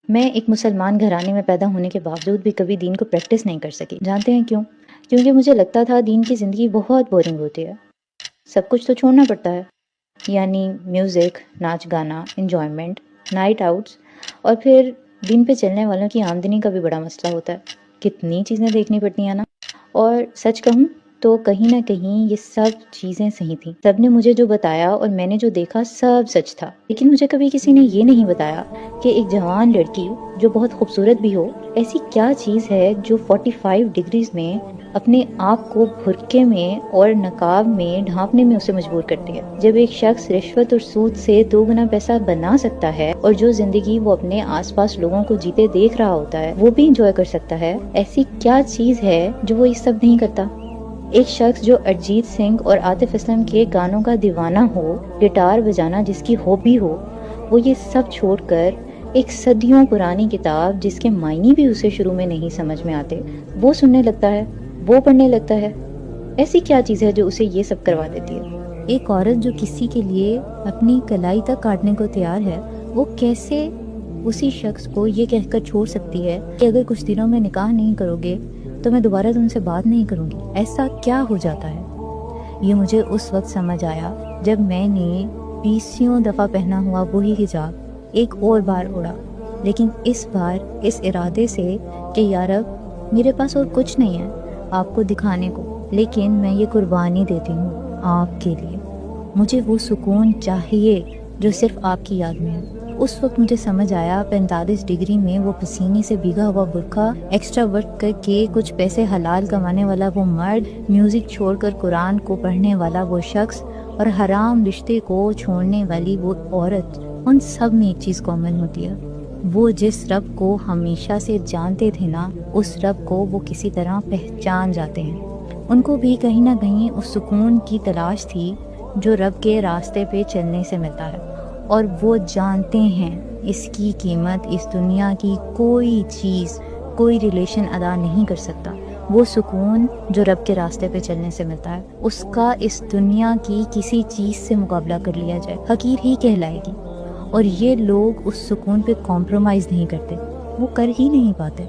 میں ایک مسلمان گھرانے میں پیدا ہونے کے باوجود بھی کبھی دین کو پریکٹس نہیں کر سکی۔ جانتے ہیں کیوں؟ کیونکہ مجھے لگتا تھا دین کی زندگی بہت بورنگ ہوتی ہے، سب کچھ تو چھوڑنا پڑتا ہے، یعنی میوزک، ناچ گانا، انجوائمنٹ، نائٹ آؤٹس، اور پھر دین پہ چلنے والوں کی آمدنی کا بھی بڑا مسئلہ ہوتا ہے، کتنی چیزیں دیکھنی پڑتی ہیں نا۔ اور سچ کہوں تو کہیں نہ کہیں یہ سب چیزیں صحیح تھیں، سب نے مجھے جو بتایا اور میں نے جو دیکھا سب سچ تھا، لیکن مجھے کبھی کسی نے یہ نہیں بتایا کہ ایک جوان لڑکی جو بہت خوبصورت بھی ہو، ایسی کیا چیز ہے جو 45 ڈگریز میں اپنے آپ کو برقعے میں اور نقاب میں ڈھانپنے میں اسے مجبور کرتی ہے۔ جب ایک شخص رشوت اور سود سے 2 گنا پیسہ بنا سکتا ہے اور جو زندگی وہ اپنے آس پاس لوگوں کو جیتے دیکھ رہا ہوتا ہے وہ بھی انجوائے کر سکتا ہے، ایسی کیا چیز ہے جو وہ یہ سب نہیں کرتا؟ ایک شخص جو ارجیت سنگھ اور عاطف اسلم کے گانوں کا دیوانہ ہو، گٹار بجانا جس کی ہابی ہو، وہ یہ سب چھوڑ کر ایک صدیوں پرانی کتاب جس کے معنی بھی اسے شروع میں نہیں سمجھ میں آتے وہ سننے لگتا ہے، وہ پڑھنے لگتا ہے۔ ایسی کیا چیز ہے جو اسے یہ سب کروا دیتی ہے؟ ایک عورت جو کسی کے لیے اپنی کلائی تک کاٹنے کو تیار ہے، وہ کیسے اسی شخص کو یہ کہہ کر چھوڑ سکتی ہے کہ اگر کچھ دنوں میں نکاح نہیں کرو گے تو میں دوبارہ تم سے بات نہیں کروں گی؟ ایسا کیا ہو جاتا ہے؟ یہ مجھے اس وقت سمجھ آیا جب میں نے 20 دفعہ پہنا ہوا وہی حجاب ایک اور بار اڑا، لیکن اس بار اس ارادے سے کہ یا رب میرے پاس اور کچھ نہیں ہے آپ کو دکھانے کو، لیکن میں یہ قربانی دیتی ہوں آپ کے لیے۔ مجھے وہ سکون چاہیے جو صرف آپ کی یاد میں ہے۔ اس وقت مجھے سمجھ آیا 45 ڈگری میں وہ پسینے سے بھیگا ہوا برقعہ ایکسٹرا ورک کر کے کچھ پیسے حلال کمانے والا وہ مرد، میوزک چھوڑ کر قرآن کو پڑھنے والا وہ شخص اور حرام رشتے کو چھوڑنے والی وہ عورت، ان سب میں ایک چیز کامن ہوتی ہے، وہ جس رب کو ہمیشہ سے جانتے تھے نا، اس رب کو وہ کسی طرح پہچان جاتے ہیں۔ ان کو بھی کہیں نہ کہیں اس سکون کی تلاش تھی جو رب کے راستے پہ چلنے سے ملتا ہے، اور وہ جانتے ہیں اس کی قیمت اس دنیا کی کوئی چیز، کوئی ریلیشن ادا نہیں کر سکتا۔ وہ سکون جو رب کے راستے پہ چلنے سے ملتا ہے، اس کا اس دنیا کی کسی چیز سے مقابلہ کر لیا جائے حقیر ہی کہلائے گی، اور یہ لوگ اس سکون پہ کمپرومائز نہیں کرتے، وہ کر ہی نہیں پاتے۔